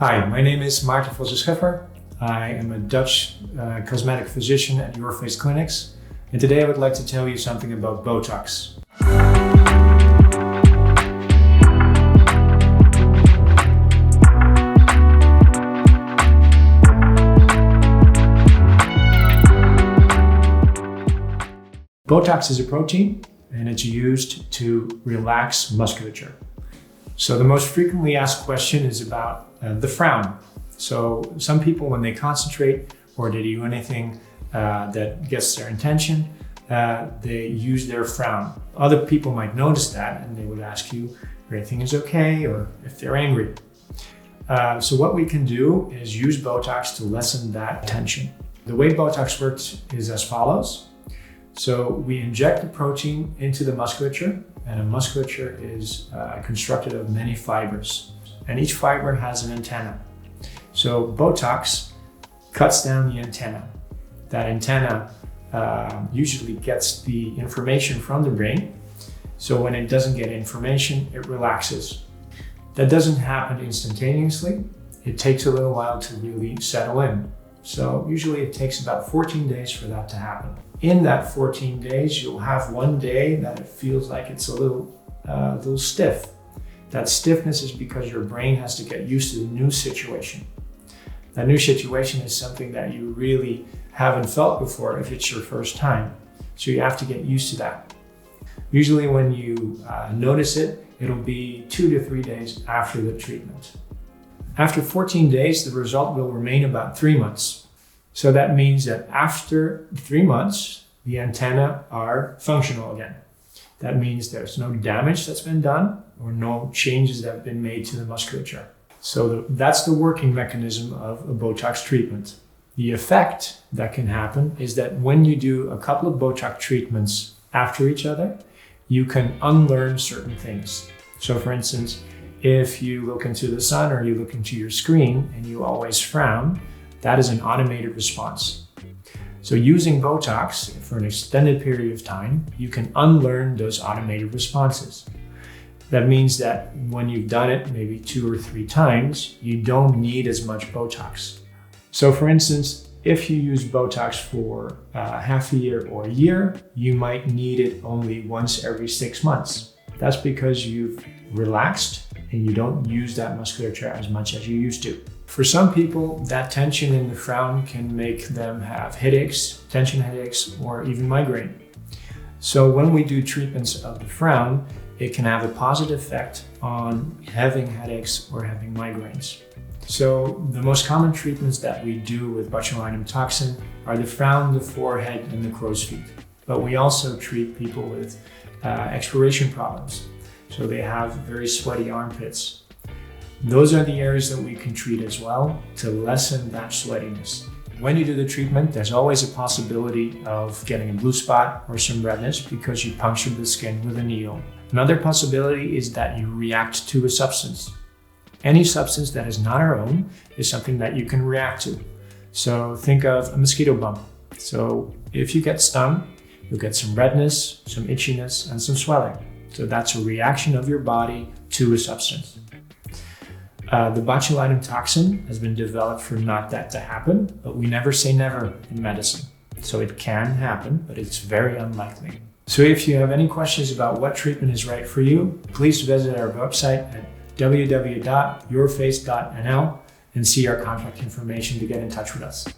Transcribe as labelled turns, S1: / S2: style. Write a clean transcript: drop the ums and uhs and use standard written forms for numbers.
S1: Hi, my name is Maarten Façee Schaeffer. I am a Dutch cosmetic physician at YourFACE Clinics, and today I would like to tell you something about Botox. Botox is a protein, and it's used to relax musculature. So the most frequently asked question is about the frown. So some people, when they concentrate or they do anything that gets their attention, they use their frown. Other people might notice that and they would ask you if everything is okay or if they're angry. So what we can do is use Botox to lessen that tension. The way Botox works is as follows. So we inject the protein into the musculature, and a musculature is constructed of many fibers, and each fiber has an antenna. So Botox cuts down the antenna. That antenna usually gets the information from the brain. So when it doesn't get information, it relaxes. That doesn't happen instantaneously. It takes a little while to really settle in. So usually it takes about 14 days for that to happen. In that 14 days, you'll have one day that it feels like it's a little stiff. That stiffness is because your brain has to get used to the new situation. That new situation is something that you really haven't felt before if it's your first time. So you have to get used to that. Usually when you notice it, it'll be 2 to 3 days after the treatment. After 14 days, the result will remain about 3 months. So that means that after 3 months, the antennae are functional again. That means there's no damage that's been done or no changes that have been made to the musculature. So that's the working mechanism of a Botox treatment. The effect that can happen is that when you do a couple of Botox treatments after each other, you can unlearn certain things. So for instance, if you look into the sun or you look into your screen and you always frown, that is an automated response. So using Botox for an extended period of time, you can unlearn those automated responses. That means that when you've done it maybe 2 or 3 times, you don't need as much Botox. So for instance, if you use Botox for half a year or a year, you might need it only once every 6 months. That's because you've relaxed and you don't use that musculature as much as you used to. For some people, that tension in the frown can make them have headaches, tension headaches, or even migraine. So when we do treatments of the frown, it can have a positive effect on having headaches or having migraines. So the most common treatments that we do with botulinum toxin are the frown, the forehead, and the crow's feet. But we also treat people with expiration problems. So they have very sweaty armpits. Those are the areas that we can treat as well to lessen that sweatiness. When you do the treatment, there's always a possibility of getting a blue spot or some redness because you punctured the skin with a needle. Another possibility is that you react to a substance. Any substance that is not our own is something that you can react to. So think of a mosquito bump. So if you get stung, you'll get some redness, some itchiness, and some swelling. So that's a reaction of your body to a substance. The botulinum toxin has been developed for not that to happen, but we never say never in medicine. So it can happen, but it's very unlikely. So if you have any questions about what treatment is right for you, please visit our website at www.yourface.nl and see our contact information to get in touch with us.